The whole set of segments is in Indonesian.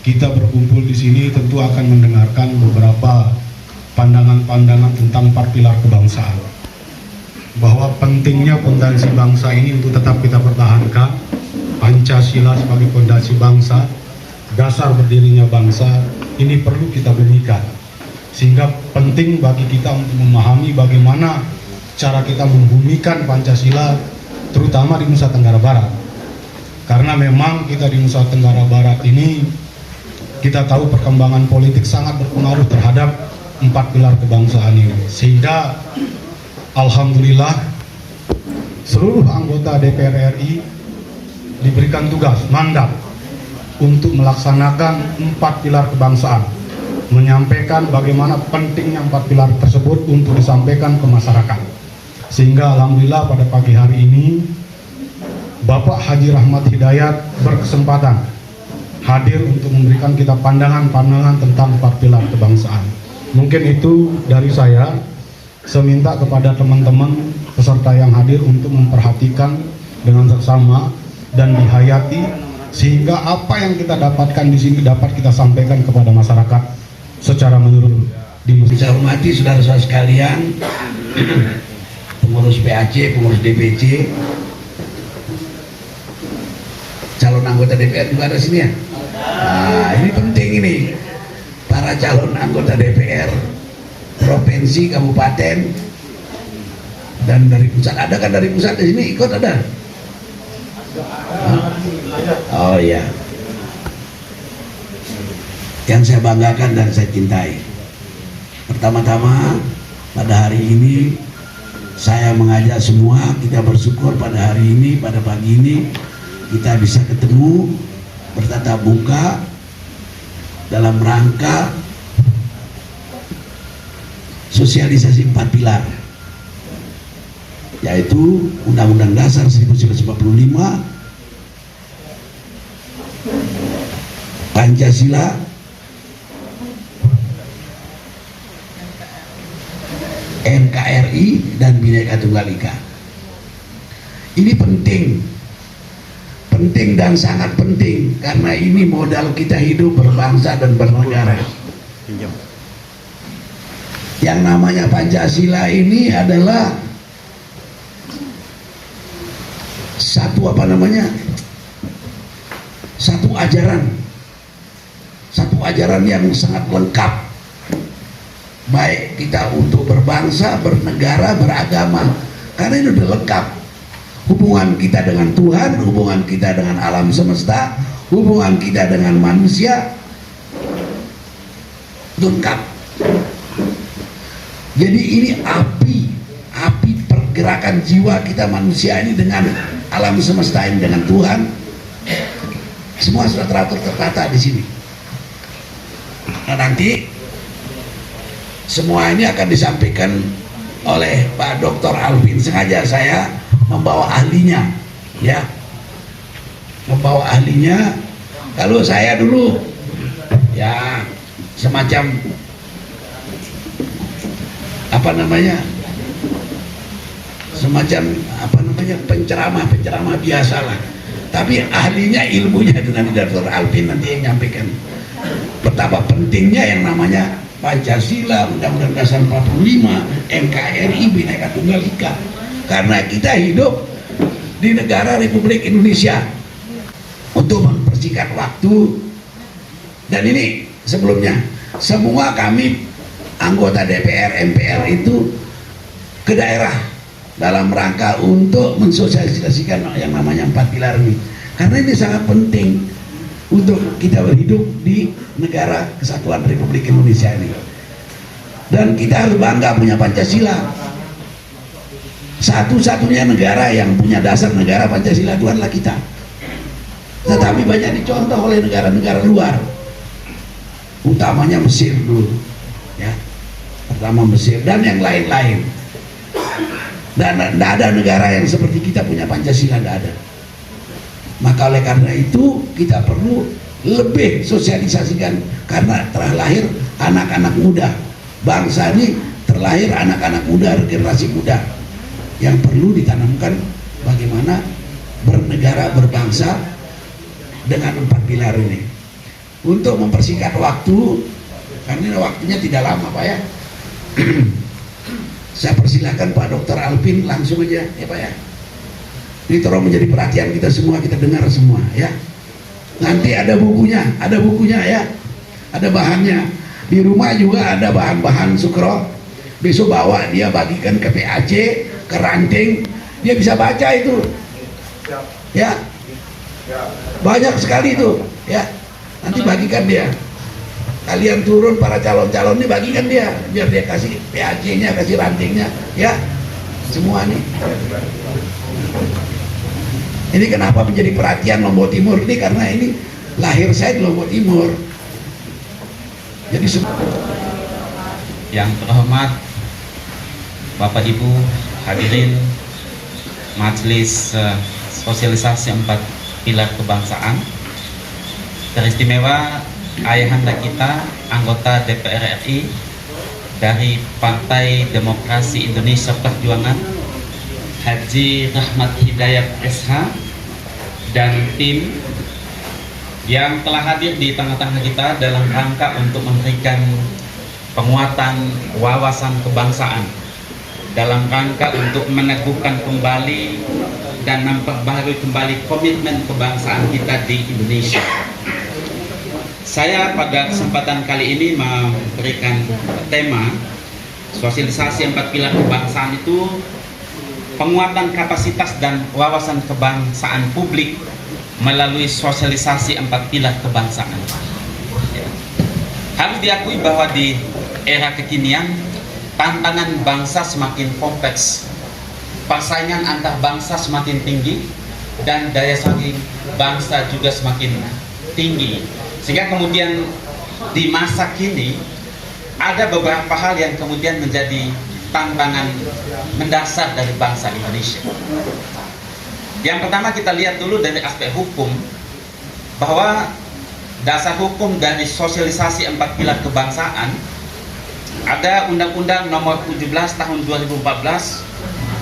kita berkumpul di sini tentu akan mendengarkan beberapa pandangan-pandangan tentang 4 pilar kebangsaan. Bahwa pentingnya fondasi bangsa ini untuk tetap kita pertahankan, Pancasila sebagai fondasi bangsa, dasar berdirinya bangsa, ini perlu kita bumikan. Sehingga penting bagi kita untuk memahami bagaimana cara kita membumikan Pancasila, terutama di Nusa Tenggara Barat. Karena memang kita di Nusa Tenggara Barat ini, kita tahu perkembangan politik sangat berpengaruh terhadap 4 pilar kebangsaan ini. Sehingga alhamdulillah seluruh anggota DPR RI diberikan tugas, mandat untuk melaksanakan 4 pilar kebangsaan, menyampaikan bagaimana pentingnya 4 pilar tersebut untuk disampaikan ke masyarakat. Sehingga alhamdulillah pada pagi hari ini Bapak Haji Rahmat Hidayat berkesempatan hadir untuk memberikan kita pandangan-pandangan tentang 4 pilar kebangsaan. Mungkin itu dari saya minta kepada teman-teman peserta yang hadir untuk memperhatikan dengan seksama dan dihayati, sehingga apa yang kita dapatkan di sini dapat kita sampaikan kepada masyarakat secara menyeluruh. Saya hormati saudara-saudara sekalian, pengurus PAC, pengurus DPC, calon anggota DPR juga ada sini ya. Nah, ini penting ini, para calon anggota DPR provinsi, kabupaten, dan dari pusat. Ada kan dari pusat di sini ikut ada? Oh iya. Yang saya banggakan dan saya cintai, pertama-tama pada hari ini saya mengajak semua kita bersyukur pada hari ini, pada pagi ini kita bisa ketemu bertatap muka dalam rangka sosialisasi 4 pilar, yaitu Undang-Undang Dasar 1945, Pancasila, NKRI, dan Bhinneka Tunggal Ika. Ini penting dan sangat penting, karena ini modal kita hidup berbangsa dan bernegara. Yang namanya Pancasila ini adalah satu ajaran yang sangat lengkap, baik kita untuk berbangsa, bernegara, beragama, karena ini sudah lengkap. Hubungan kita dengan Tuhan, hubungan kita dengan alam semesta, hubungan kita dengan manusia, lengkap. Jadi ini api pergerakan jiwa kita manusia ini dengan alam semesta ini, dengan Tuhan, semua sudah teratur tertata di sini. Nah, nanti semua ini akan disampaikan oleh Pak Dr. Alvin. Sengaja saya membawa ahlinya, ya, membawa ahlinya. Kalau saya dulu ya semacam penceramah biasa lah, tapi ahlinya ilmunya itu nanti Dr. Alvin nanti yang nyampaikan betapa pentingnya yang namanya Pancasila, Undang-Undang Dasar 45, NKRI, Bhinneka Tunggal Ika, karena kita hidup di negara Republik Indonesia. Untuk mempersingkat waktu, dan ini sebelumnya semua kami anggota DPR, MPR itu ke daerah dalam rangka untuk mensosialisasikan yang namanya 4 pilar ini, karena ini sangat penting untuk kita berhidup di negara kesatuan Republik Indonesia ini. Dan kita harus bangga punya Pancasila. Satu-satunya negara yang punya dasar negara Pancasila itu adalah kita. Tetapi banyak dicontoh oleh negara-negara luar, utamanya Mesir dulu, ya, pertama Mesir dan yang lain-lain. Dan tidak ada negara yang seperti kita punya Pancasila, tidak ada. Maka oleh karena itu kita perlu lebih sosialisasikan, karena telah lahir anak-anak muda. Bangsa ini terlahir anak-anak muda, generasi muda yang perlu ditanamkan bagaimana bernegara, berbangsa dengan 4 pilar ini. untuk mempersingkat waktu, karena waktunya tidak lama Pak ya. Saya persilahkan Pak Dr. Alvin langsung aja ya Pak ya. Ini tolong menjadi perhatian kita semua, kita dengar semua ya. Nanti ada bukunya ya, ada bahannya. Di rumah juga ada bahan-bahan Sukro. Besok bawa dia bagikan ke PAC, ke ranting, dia bisa baca itu. Ya, banyak sekali itu ya. Nanti bagikan dia. Kalian turun para calon-calon ini bagikan dia, biar dia kasih PAC-nya, kasih rantingnya ya. Semua nih. Ini kenapa menjadi perhatian Lombok Timur ini, karena ini lahir saya di Lombok Timur. Jadi yang terhormat Bapak Ibu hadirin Majelis Sosialisasi 4 Pilar Kebangsaan, teristimewa ayahanda kita anggota DPR RI dari Partai Demokrasi Indonesia Perjuangan, Haji Rahmat Hidayat SH dan tim yang telah hadir di tengah-tengah kita dalam rangka untuk memberikan penguatan wawasan kebangsaan, dalam rangka untuk meneguhkan kembali dan memperbaharui kembali komitmen kebangsaan kita di Indonesia. Saya pada kesempatan kali ini memberikan tema sosialisasi 4 pilar kebangsaan itu penguatan kapasitas dan wawasan kebangsaan publik melalui sosialisasi 4 pilar kebangsaan. Ya. Harus diakui bahwa di era kekinian tantangan bangsa semakin kompleks, persaingan antar bangsa semakin tinggi, dan daya saing bangsa juga semakin tinggi, sehingga kemudian di masa kini ada beberapa hal yang kemudian menjadi tantangan mendasar dari bangsa Indonesia. Yang pertama, kita lihat dulu dari aspek hukum, bahwa dasar hukum dari sosialisasi 4 pilar kebangsaan ada Undang-Undang Nomor 17 Tahun 2014,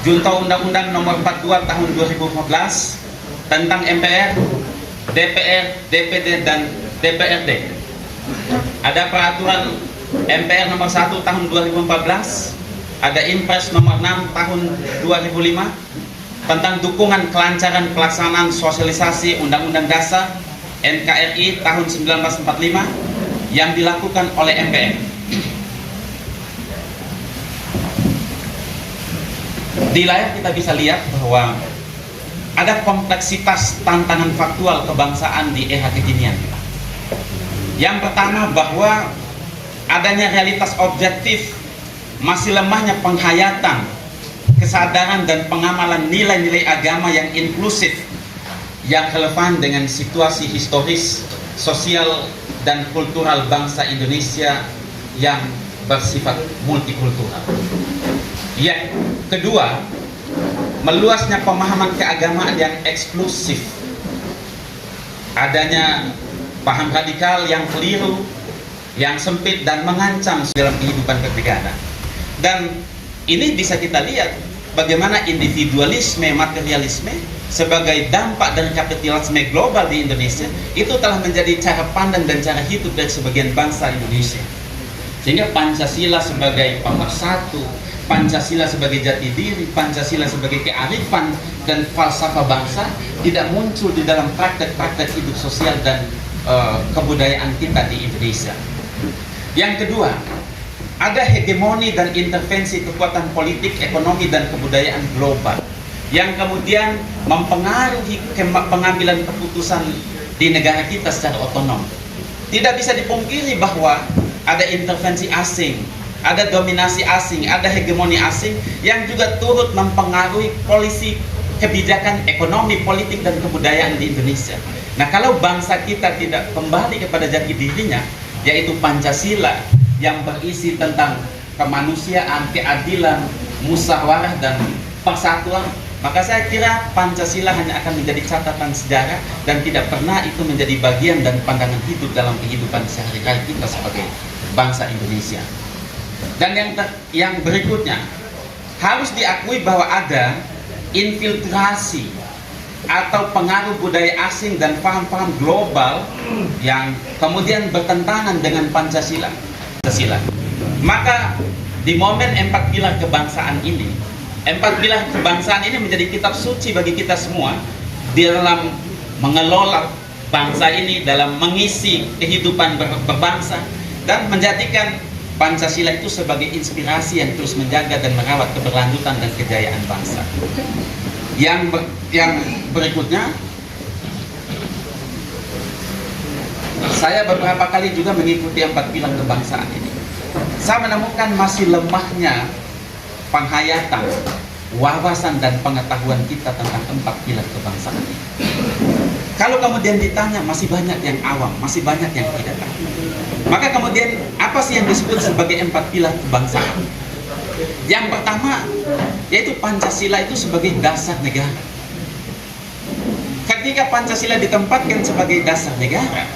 Junto Undang-Undang Nomor 42 Tahun 2014 tentang MPR, DPR, DPD dan DPRD. Ada Peraturan MPR Nomor 1 Tahun 2014, ada Impres Nomor 6 Tahun 2005 tentang dukungan kelancaran pelaksanaan sosialisasi Undang-Undang Dasar NKRI tahun 1945 yang dilakukan oleh MPR. Di layar kita bisa lihat bahwa ada kompleksitas tantangan faktual kebangsaan di era kekinian. Yang pertama, bahwa adanya realitas objektif masih lemahnya penghayatan, kesadaran dan pengamalan nilai-nilai agama yang inklusif, yang relevan dengan situasi historis, sosial, dan kultural bangsa Indonesia yang bersifat multikultural. Yang kedua, meluasnya pemahaman keagamaan yang eksklusif, adanya paham radikal yang keliru, yang sempit dan mengancam dalam kehidupan bernegara. Dan ini bisa kita lihat bagaimana individualisme, materialisme sebagai dampak dari kapitalisme global di Indonesia itu telah menjadi cara pandang dan cara hidup dari sebagian bangsa Indonesia. Sehingga Pancasila sebagai pemersatu, Pancasila sebagai jati diri, Pancasila sebagai kearifan dan falsafah bangsa tidak muncul di dalam praktek-praktek hidup sosial dan kebudayaan kita di Indonesia. Yang kedua, ada hegemoni dan intervensi kekuatan politik, ekonomi, dan kebudayaan global yang kemudian mempengaruhi pengambilan keputusan di negara kita secara otonom. Tidak bisa dipungkiri bahwa ada intervensi asing, ada dominasi asing, ada hegemoni asing yang juga turut mempengaruhi polisi kebijakan ekonomi, politik, dan kebudayaan di Indonesia. Nah, kalau bangsa kita tidak kembali kepada jati dirinya, yaitu Pancasila yang berisi tentang kemanusiaan, keadilan, musyawarah, dan persatuan, maka saya kira Pancasila hanya akan menjadi catatan sejarah dan tidak pernah itu menjadi bagian dan pandangan hidup dalam kehidupan sehari-hari kita sebagai bangsa Indonesia. Dan yang berikutnya, harus diakui bahwa ada infiltrasi atau pengaruh budaya asing dan paham-paham global yang kemudian bertentangan dengan Pancasila. Maka di momen 4 pilar kebangsaan ini, 4 pilar kebangsaan ini menjadi kitab suci bagi kita semua di dalam mengelola bangsa ini, dalam mengisi kehidupan berbangsa, dan menjadikan Pancasila itu sebagai inspirasi yang terus menjaga dan merawat keberlanjutan dan kejayaan bangsa. Yang berikutnya, saya beberapa kali juga mengikuti 4 pilar kebangsaan ini. Saya menemukan masih lemahnya penghayatan, wawasan dan pengetahuan kita tentang 4 pilar kebangsaan ini. Kalau kemudian ditanya, masih banyak yang awam, masih banyak yang tidak tahu. Maka kemudian apa sih yang disebut sebagai 4 pilar kebangsaan? Yang pertama, yaitu Pancasila itu sebagai dasar negara. Ketika Pancasila ditempatkan sebagai dasar negara,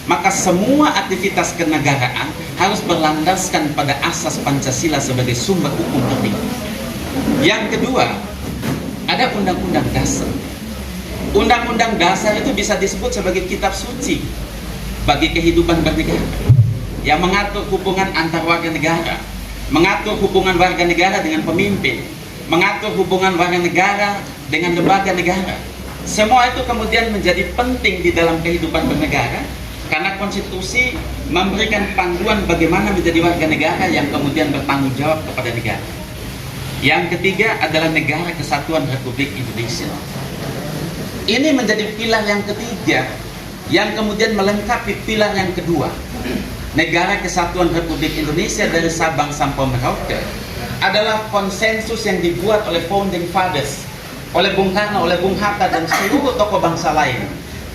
maka semua aktivitas kenegaraan harus berlandaskan pada asas Pancasila sebagai sumber hukum tertinggi. Yang kedua, ada Undang-Undang Dasar. Undang-Undang Dasar itu bisa disebut sebagai kitab suci bagi kehidupan bernegara, yang mengatur hubungan antar warga negara, mengatur hubungan warga negara dengan pemimpin, mengatur hubungan warga negara dengan lembaga negara. Semua itu kemudian menjadi penting di dalam kehidupan bernegara, karena konstitusi memberikan panduan bagaimana menjadi warga negara yang kemudian bertanggung jawab kepada negara. Yang ketiga adalah Negara Kesatuan Republik Indonesia. Ini menjadi pilar yang ketiga yang kemudian melengkapi pilar yang kedua. Negara Kesatuan Republik Indonesia dari Sabang sampai Merauke adalah konsensus yang dibuat oleh founding fathers, oleh Bung Karno, oleh Bung Hatta dan seluruh tokoh bangsa lain,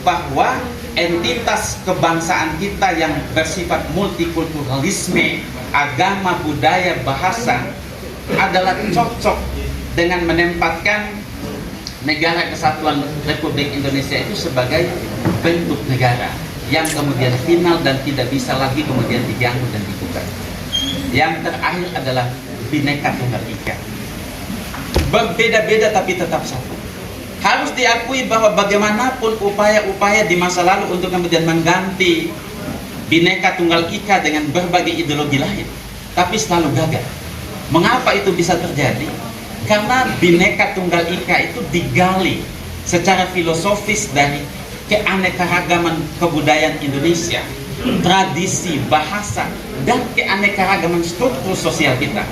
bahwa entitas kebangsaan kita yang bersifat multikulturalisme, agama, budaya, bahasa adalah cocok dengan menempatkan Negara Kesatuan Republik Indonesia itu sebagai bentuk negara yang kemudian final dan tidak bisa lagi kemudian diganggu dan digugat. Yang terakhir adalah Bhinneka Tunggal Ika. Berbeda-beda tapi tetap satu. Harus diakui bahwa bagaimanapun upaya-upaya di masa lalu untuk kemudian mengganti Bhinneka Tunggal Ika dengan berbagai ideologi lain, tapi selalu gagal. Mengapa itu bisa terjadi? Karena Bhinneka Tunggal Ika itu digali secara filosofis dari keanekaragaman kebudayaan Indonesia, tradisi, bahasa, dan keanekaragaman struktur sosial kita.